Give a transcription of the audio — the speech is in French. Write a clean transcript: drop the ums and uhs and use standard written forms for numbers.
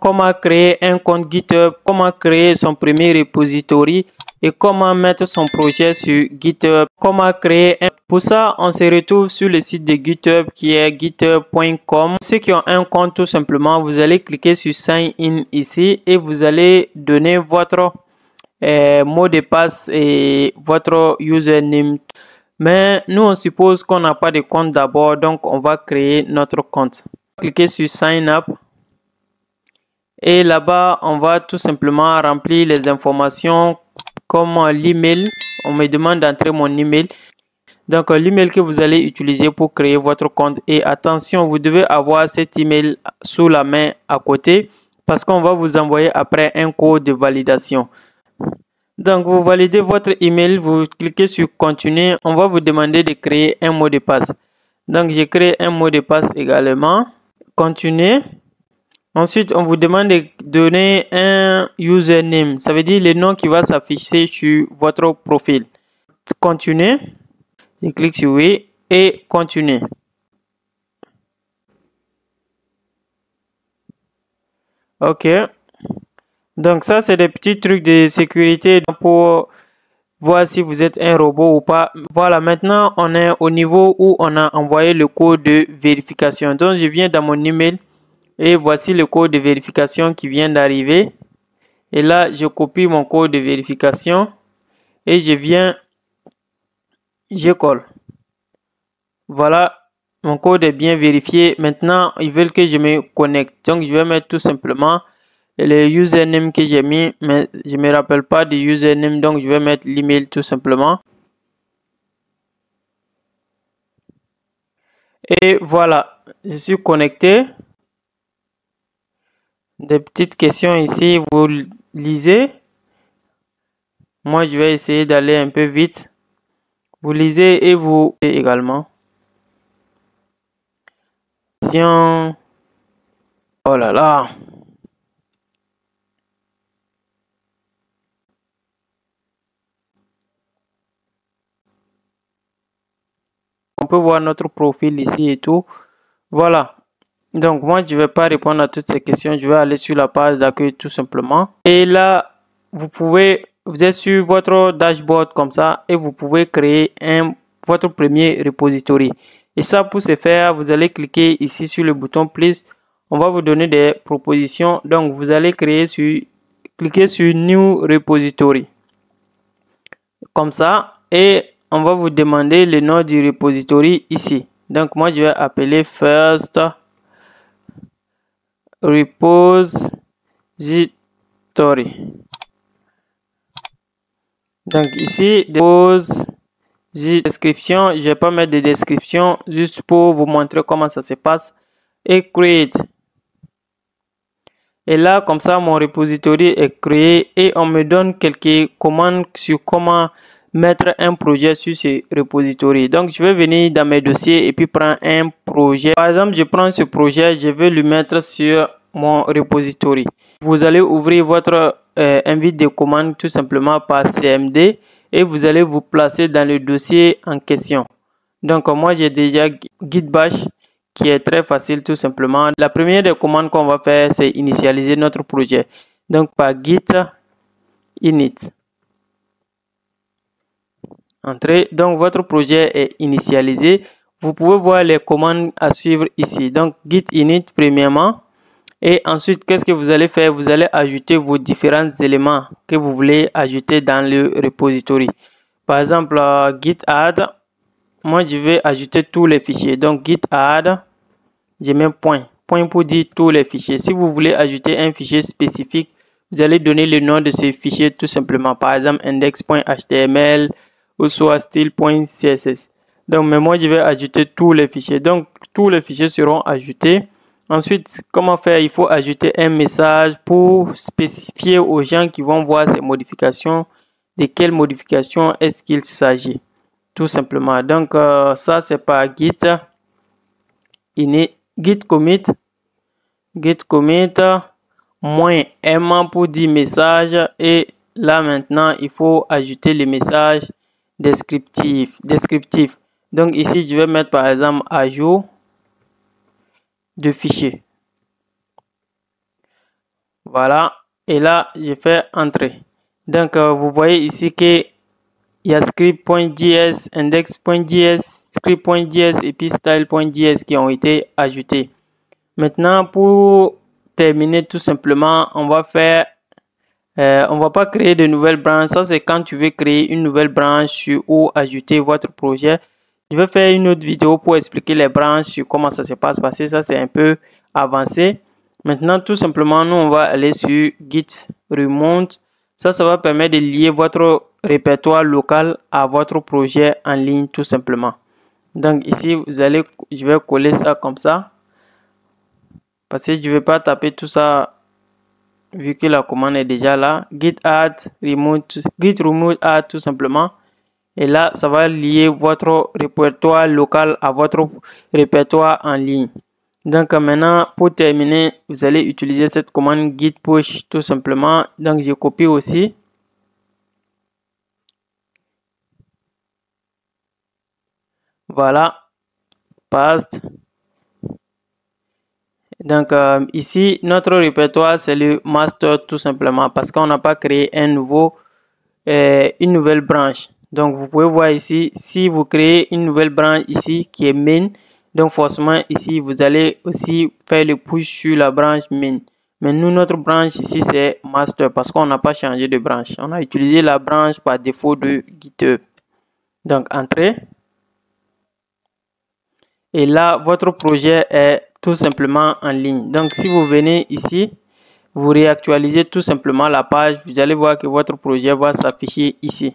comment créer un compte GitHub, comment créer son premier repository et comment mettre son projet sur GitHub, comment créer un... Pour ça, on se retrouve sur le site de GitHub qui est github.com. Ceux qui ont un compte, tout simplement, vous allez cliquer sur Sign In ici et vous allez donner votre mot de passe et votre username. Mais nous, on suppose qu'on n'a pas de compte d'abord, donc on va créer notre compte. Cliquez sur Sign Up. Et là-bas, on va tout simplement remplir les informations comme l'email. On me demande d'entrer mon email. Donc, l'email que vous allez utiliser pour créer votre compte. Et attention, vous devez avoir cet email sous la main à côté parce qu'on va vous envoyer après un code de validation. Donc, vous validez votre email, vous cliquez sur Continuer. On va vous demander de créer un mot de passe. Donc, j'ai créé un mot de passe également. Continuer. Ensuite, on vous demande de donner un username. Ça veut dire le nom qui va s'afficher sur votre profil. Continuer. Je clique sur oui et continuer. OK. Donc ça, c'est des petits trucs de sécurité pour voir si vous êtes un robot ou pas. Voilà, maintenant, on est au niveau où on a envoyé le code de vérification. Donc, je viens dans mon email et voici le code de vérification qui vient d'arriver. Et là, je copie mon code de vérification et je colle. Voilà, mon code est bien vérifié. Maintenant, ils veulent que je me connecte. Donc, je vais mettre tout simplement le username que j'ai mis, mais je ne me rappelle pas du username, donc je vais mettre l'email tout simplement. Et voilà, je suis connecté. Des petites questions ici, vous lisez. Moi, je vais essayer d'aller un peu vite. Vous lisez et vous également. Oh là là. On peut voir notre profil ici et tout. Voilà. Donc, moi, je ne vais pas répondre à toutes ces questions. Je vais aller sur la page d'accueil tout simplement. Et là, vous êtes sur votre dashboard comme ça et vous pouvez créer votre premier repository. Et ça, pour ce faire, vous allez cliquer ici sur le bouton Plus. On va vous donner des propositions. Donc, vous allez cliquer sur New Repository. Comme ça. Et on va vous demander le nom du repository ici. Donc, moi, je vais appeler First Repository. Donc, ici, description. Je vais pas mettre de description juste pour vous montrer comment ça se passe. Et Create. Et là, comme ça, mon repository est créé et on me donne quelques commandes sur comment mettre un projet sur ce repository. Donc, je vais venir dans mes dossiers et puis prendre un projet. Par exemple, je prends ce projet, je vais le mettre sur mon repository. Vous allez ouvrir votre invite de commande tout simplement par CMD et vous allez vous placer dans le dossier en question. Donc, moi, j'ai déjà Git Bash qui est très facile tout simplement. La première des commandes qu'on va faire, c'est initialiser notre projet. Donc, par git init. Entrez. Donc, votre projet est initialisé. Vous pouvez voir les commandes à suivre ici. Donc, git init premièrement. Et ensuite, qu'est-ce que vous allez faire? Vous allez ajouter vos différents éléments que vous voulez ajouter dans le repository. Par exemple, git add. Moi, je vais ajouter tous les fichiers. Donc, git add, je mets point pour dire tous les fichiers. Si vous voulez ajouter un fichier spécifique, vous allez donner le nom de ce fichier tout simplement. Par exemple, index.html ou soit style.css. Donc, mais moi, je vais ajouter tous les fichiers. Donc, tous les fichiers seront ajoutés. Ensuite, comment faire? Il faut ajouter un message pour spécifier aux gens qui vont voir ces modifications de quelles modifications est-ce qu'il s'agit. Tout simplement. Donc, ça, c'est par git commit -m pour dire message. Et là, maintenant, il faut ajouter les messages descriptifs. Donc, ici, je vais mettre par exemple ajout de fichier. Voilà. Et là, je fais entrer. Donc, vous voyez ici qu'il y a script.js, index.js, script.js et puis style.js qui ont été ajoutés. Maintenant, pour terminer tout simplement, on va pas créer de nouvelles branches. Ça, c'est quand tu veux créer une nouvelle branche ou ajouter votre projet. Je vais faire une autre vidéo pour expliquer les branches, sur comment ça se passe, parce que ça, c'est un peu avancé. Maintenant, tout simplement, nous, on va aller sur Git Remote. Ça va permettre de lier votre répertoire local à votre projet en ligne, tout simplement. Donc, ici, je vais coller ça comme ça. Parce que je ne vais pas taper tout ça vu que la commande est déjà là. Git add remote, git remote add tout simplement. Et là, ça va lier votre répertoire local à votre répertoire en ligne. Donc maintenant, pour terminer, vous allez utiliser cette commande git push tout simplement. Donc je copie aussi. Voilà. Paste. Donc ici, notre répertoire, c'est le master tout simplement parce qu'on n'a pas créé une nouvelle branche. Donc vous pouvez voir ici, si vous créez une nouvelle branche ici qui est main, donc forcément ici vous allez aussi faire le push sur la branche main. Mais nous, notre branche ici c'est master parce qu'on n'a pas changé de branche. On a utilisé la branche par défaut de GitHub. Donc entrée. Et là, votre projet est tout simplement en ligne. Donc si vous venez ici, vous réactualisez tout simplement la page, vous allez voir que votre projet va s'afficher ici.